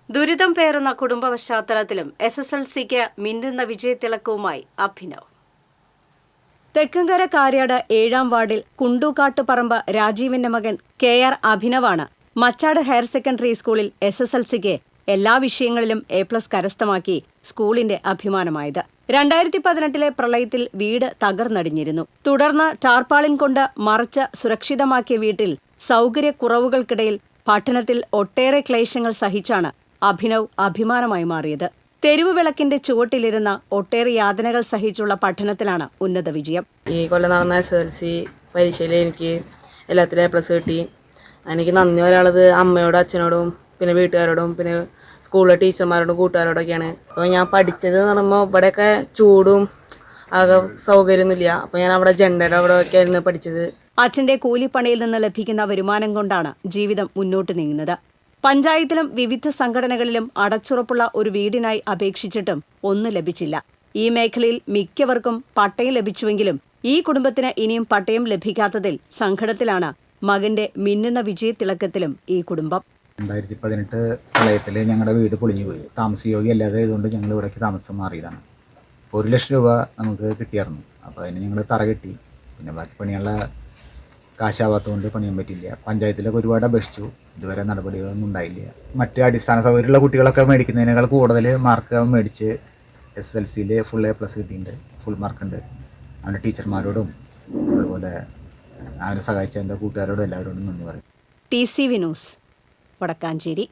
ദുരിതം പേറുന്ന കുടുംബ പശ്ചാത്തലത്തിലും SSLCക്ക് മിന്നുന്ന വിജയത്തിളക്കവുമായി അഭിനവ്. തെക്കങ്കര കാര്യാട് 7-ാം വാർഡിൽ കുണ്ടൂക്കാട്ടുപറമ്പ് രാജീവിന്റെ മകൻ KR അഭിനവാണ് മച്ചാട് ഹയർ സെക്കൻഡറി സ്കൂളിൽ SSLCക്ക് എല്ലാ വിഷയങ്ങളിലും A+ കരസ്ഥമാക്കി സ്കൂളിന്റെ അഭിമാനമായത്. 2018-ലെ പ്രളയത്തിൽ വീട് തകർന്നടിഞ്ഞിരുന്നു. തുടർന്ന് ടാർപാളിൻ കൊണ്ട് മറച്ച് സുരക്ഷിതമാക്കിയ വീട്ടിൽ സൗകര്യക്കുറവുകൾക്കിടയിൽ പഠനത്തിൽ ഒട്ടേറെ ക്ലേശങ്ങൾ സഹിച്ചാണ് അഭിനവ് അഭിമാനമായി മാറിയത്. തെരുവ് വിളക്കിന്റെ ചുവട്ടിലിരുന്ന ഒട്ടേറെ യാതനകൾ സഹിച്ചുള്ള പഠനത്തിലാണ് ഉന്നത വിജയം. ഈ കൊല്ലം നടന്ന SSLC പരീക്ഷയിൽ എനിക്ക് എല്ലാത്തിലും A+ കിട്ടി. എനിക്ക് നന്ദി പറയാനുള്ളത് അമ്മയോടും അച്ഛനോടും പിന്നെ വീട്ടുകാരോടും പിന്നെ സ്കൂളിലെ ടീച്ചർമാരോടും കൂട്ടുകാരോടൊക്കെയാണ്. അപ്പോൾ ഞാൻ പഠിച്ചത് എന്ന് പറയുമ്പോൾ ഇവിടെയൊക്കെ ചൂടും ആകെ സൗകര്യമൊന്നുമില്ല. അപ്പോൾ ഞാൻ അവിടെ ജെണ്ടയുടെ അവിടെ ഒക്കെ ആയിരുന്നു പഠിച്ചത്. അച്ഛന്റെ കൂലിപ്പണിയിൽ നിന്ന് ലഭിക്കുന്ന വരുമാനം കൊണ്ടാണ് ജീവിതം മുന്നോട്ട് നീങ്ങുന്നത്. പഞ്ചായത്തിലും വിവിധ സംഘടനകളിലും അടച്ചുറപ്പുള്ള ഒരു വീടിനായി അപേക്ഷിച്ചിട്ടും ഒന്നും ലഭിച്ചില്ല. ഈ മേഖലയിൽ മിക്കവർക്കും പട്ടയം ലഭിച്ചുവെങ്കിലും ഈ കുടുംബത്തിന് ഇനിയും പട്ടയം ലഭിക്കാത്തതിൽ സങ്കടത്തിലാണ് മകന്റെ മിന്നുന്ന വിജയത്തിളക്കത്തിലും ഈ കുടുംബം. 2018 പ്രളയത്തിൽ ഞങ്ങളുടെ വീട് പൊളിഞ്ഞുപോയി. താമസയോഗ്യമല്ലാതെ ഇതുകൊണ്ട് ഞങ്ങൾ ഇവിടേക്ക് താമസം മാറിയതാണ്. 1 ലക്ഷം രൂപ നമുക്ക് കിട്ടിയായിരുന്നു. അപ്പോൾ അതിന് ഞങ്ങൾ തറ കെട്ടി. പിന്നെ ബാക്കി പണിയുള്ള കാശാവാത്തതുകൊണ്ട് പണിയാൻ പറ്റില്ല. പഞ്ചായത്തിലൊക്കെ ഒരുപാട് അപേക്ഷിച്ചു. ഇതുവരെ നടപടികളൊന്നും ഉണ്ടായില്ല. മറ്റ് അടിസ്ഥാന സൗകര്യമുള്ള കുട്ടികളൊക്കെ മേടിക്കുന്നതിനേക്കാൾ കൂടുതൽ മാർക്ക് മേടിച്ച് SSLCയിൽ ഫുൾ A+ കിട്ടിയിട്ടുണ്ട്. ഫുൾ മാർക്കുണ്ട്. അവൻ്റെ ടീച്ചർമാരോടും അതുപോലെ അവനെ സഹായിച്ച എൻ്റെ കൂട്ടുകാരോടും എല്ലാവരോടും നന്ദി പറയും. TCV news, Vadakkanchery.